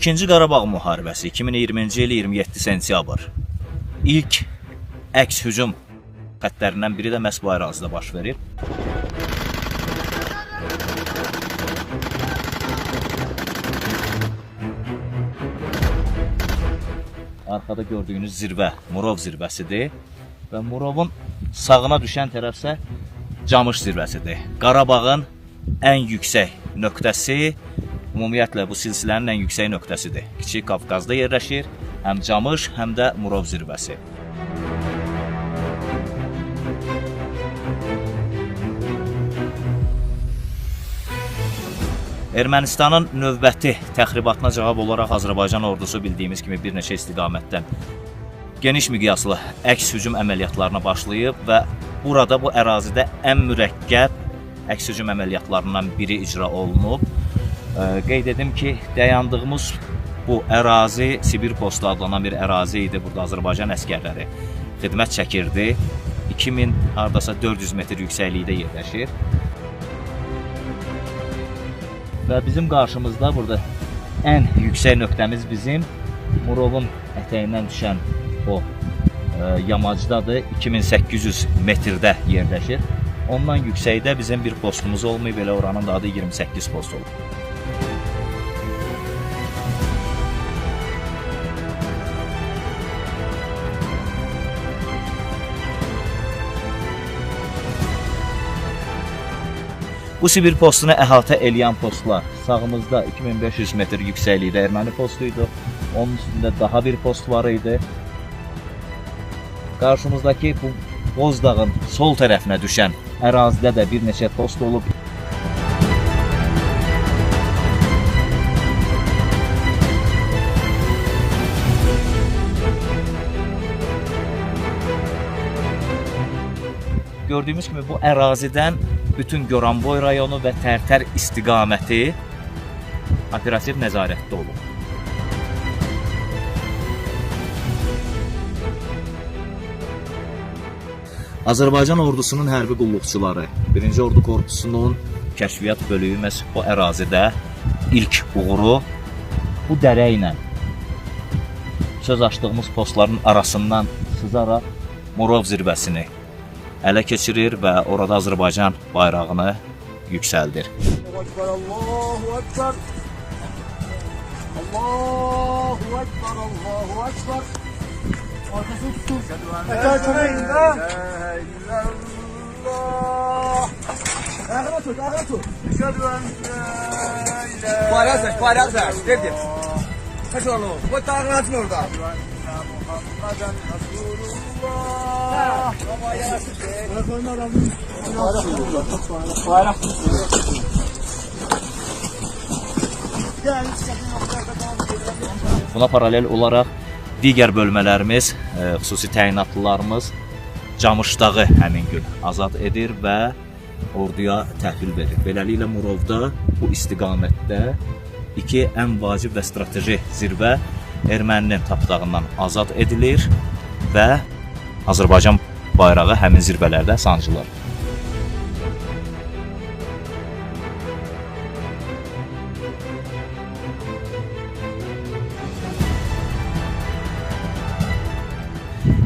İkinci Qarabağ müharibəsi 2020-ci il 27 sentyabr. İlk əks hücum xəttlərindən biri də məhz bu ərazidə baş verir. Arkada gördüyünüz zirvə Murov zirvəsidir və Murovun sağına düşən tərəfsə Camış zirvəsidir. Qarabağın ən yüksək nöqtəsi, ümumiyyətlə bu silsilənin ən yüksək nöqtəsidir. Kiçik Qafqazda yerləşir, həm Camış, həm də Murov zirvəsi. Ermənistanın növbəti təxribatına cavab olaraq Azərbaycan ordusu bildiyimiz kimi bir neçə istiqamətdən geniş miqyaslı əks hücum əməliyyatlarına başlayıb və burada bu ərazidə ən mürəkkəb əks hücum əməliyyatlarından biri icra olunub. Qeyd edim ki, dayandığımız bu ərazi Sibir postu adlanan bir ərazi idi. Burada Azərbaycan əskərləri xidmət çəkirdi. 2000 hardasa 400 metr yüksəklikdə yerləşir. Və bizim qarşımızda burada ən yüksək nöqtəmiz bizim Murovun ətəyindən düşən o yamacdadır. 2800 metrdə yerləşir. Ondan yüksəkdə bizim bir postumuz olmayıb, elə oranın da adı 28 post olub. Bu Sibir postunu əhatə eləyən postlar sağımızda 2500 metr yüksəklikdə erməni postu idi. Onun üstündə daha bir post var idi. Qarşımızdakı bu Bozdağın sol tərəfinə düşən ərazidə də bir neçə post olub. Gördüyümüz kimi bu ərazidən bütün Goranboy rayonu və Tərtər istiqaməti operativ nəzarətdə olub. Azərbaycan ordusunun hərbi qulluqçuları 1-ci Ordu Korpusunun kəşfiyyat bölüyü məhz bu ərazidə ilk uğuru bu dərə ilə söz açdığımız postların arasından sızaraq Murov zirvəsini ələ keçirir və orada Azərbaycan bayrağını yüksəldir. Allahu Ekber. Allahu Ekber. Allahu Ekber. Arkası tutun. Eter kömeğinde. Ayağına tut, ayağına tut. Bayrağı seç, bayrağı seç. Devdir. Kaç oğlum? Bu tağını açın orada. Muhammeden Resulullah. Bayrak. Buna paralel olaraq digər bölmələrimiz, xüsusi təyinatlılarımız Camışdağı həmin gün azad edir və orduya təhvil verir. Beləliklə Murovda bu istiqamətdə iki ən vacib və strateji zirvə erməninin tapdağından azad edilir və Azərbaycan bayrağı həmin zirvələrdə sancılır.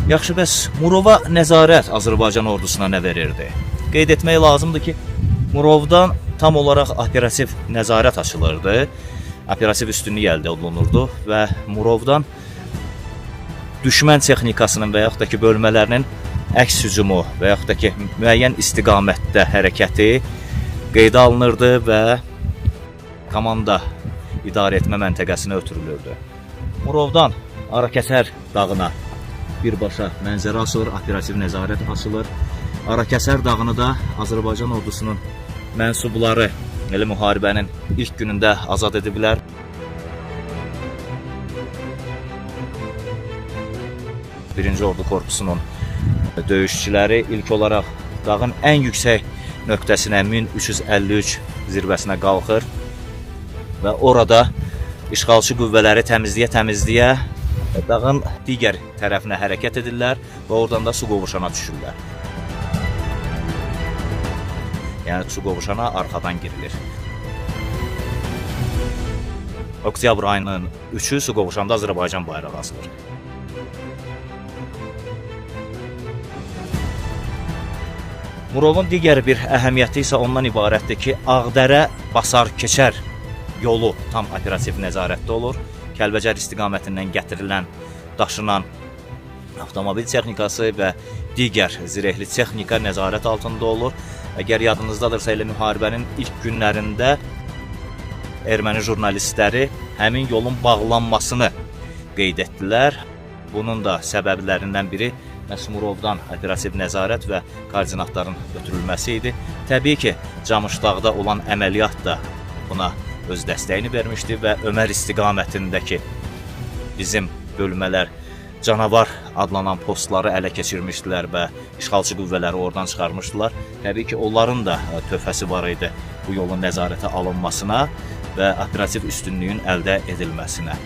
Yaxşı, bəs Murova nəzarət Azərbaycan ordusuna nə verirdi? Qeyd etmək lazımdır ki, Murovdan tam olaraq operativ nəzarət açılırdı, operativ üstünlük əldə olunurdu və Murovdan düşmən texnikasının və yaxud da ki, bölmələrinin əks hücumu və yaxud da ki, müəyyən istiqamətdə hərəkəti qeydə alınırdı və komanda idarə etmə məntəqəsinə ötürülürdü. Murovdan Arakəsər dağına birbaşa mənzərə açılır, operativ nəzarət açılır. Arakəsər dağını da Azərbaycan ordusunun mənsubları elə müharibənin ilk günündə azad ediblər. Birinci Ordu Korpusunun döyüşçüləri ilk olaraq dağın ən yüksək nöqtəsinə 1353 zirvəsinə qalxır və orada işğalçı qüvvələri təmizləyə dağın digər tərəfinə hərəkət edirlər və oradan da su qovuşana düşürlər. Yəni su qovuşana arxadan girilir. oktyabr ayının 3-ü Suqovuşanda Azərbaycan bayrağı asılır. Murovun digər bir əhəmiyyəti isə ondan ibarətdir ki, Ağdərə Basar-Keçər yolu tam operativ nəzarətdə olur. Kəlbəcər istiqamətindən gətirilən, daşınan avtomobil texnikası və digər zirehli texnika nəzarət altında olur. Əgər yadınızdadırsa, elə müharibənin ilk günlərində erməni jurnalistləri həmin yolun bağlanmasını qeyd etdilər. Bunun da səbəblərindən biri məhz Murovdan operativ nəzarət və koordinatların götürülməsi idi. Təbii ki, Camışdağda olan əməliyyat da buna öz dəstəyini vermişdi və Ömər istiqamətindəki bizim bölmələr Canavar adlanan postları ələ keçirmişdilər və işğalçı qüvvələri oradan çıxarmışdılar. Təbii ki, onların da töhfəsi var idi bu yolun nəzarətə alınmasına və operativ üstünlüyün əldə edilməsinə.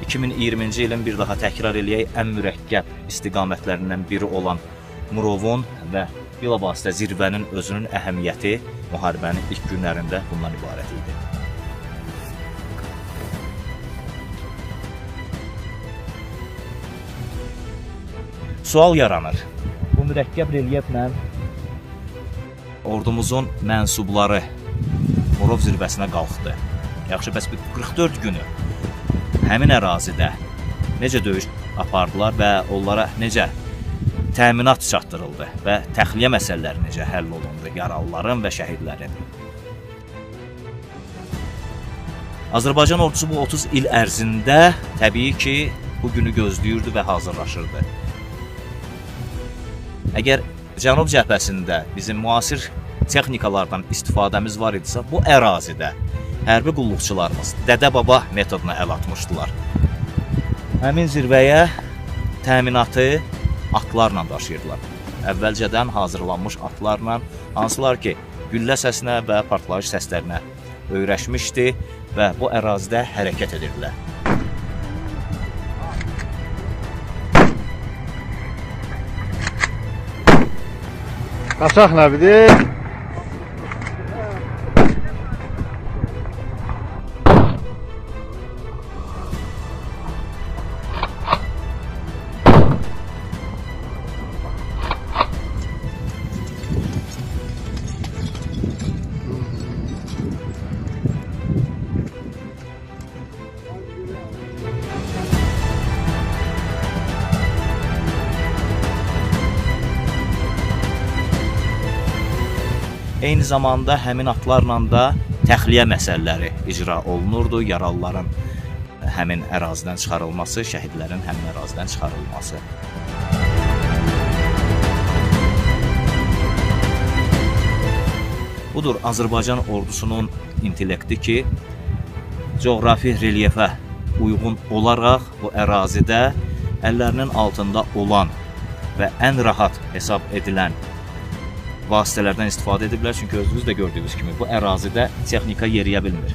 2020-ci ilin bir daha təkrar eləyək, ən mürəkkəb istiqamətlərindən biri olan Murovun və bilavasitə zirvənin özünün əhəmiyyəti müharibənin ilk günlərində bundan ibarət idi. Sual yaranır. Bu mürəkkəb relyeflə ordumuzun mənsubları Murov zirvəsinə qalxdı. Yaxşı, bəs 44 günü həmin ərazidə necə döyüş apardılar və onlara necə təminat çatdırıldı və təxliyə məsələləri necə həll olundu yaralıların və şəhidlərin? Azərbaycan ordusu bu 30 il ərzində təbii ki, bu günü gözləyirdi və hazırlaşırdı. Əgər Cənub cəbhəsində bizim müasir texnikalardan istifadəmiz var idisə, bu ərazidə hərbi qulluqçularımız dədə-baba metoduna əl atmışdılar. Həmin zirvəyə təminatı atlarla daşıyırdılar. Əvvəlcədən hazırlanmış atlarla, hansılar ki, güllə səsinə və partlayış səslərinə öyrəşmişdi və bu ərazidə hərəkət edirdilər. Qaçaq nəbidir? Eyni zamanda həmin atlarla da təxliyə məsələləri icra olunurdu. Yaralıların həmin ərazidən çıxarılması, şəhidlərin həmin ərazidən çıxarılması. Budur Azərbaycan ordusunun intellekti ki, coğrafi relyefə uyğun olaraq bu ərazidə əllərinin altında olan və ən rahat hesab edilən vasitələrdən istifadə ediblər. Çünki özünüz də gördüyünüz kimi bu ərazidə texnika yeriyə bilmir.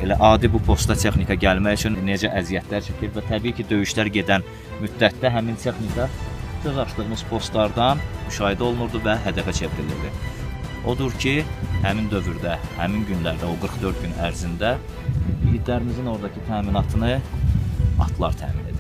Elə adi bu posta texnika gəlmək üçün necə əziyyətlər çəkir və təbii ki, döyüşlər gedən müddətdə həmin texnika söz açdığımız postlardan müşahidə olunurdu və hədəfə çevrilirdi. Odur ki, həmin dövrdə, həmin günlərdə, o 44 gün ərzində yiğitlərimizin oradakı təminatını atlar təmin edir.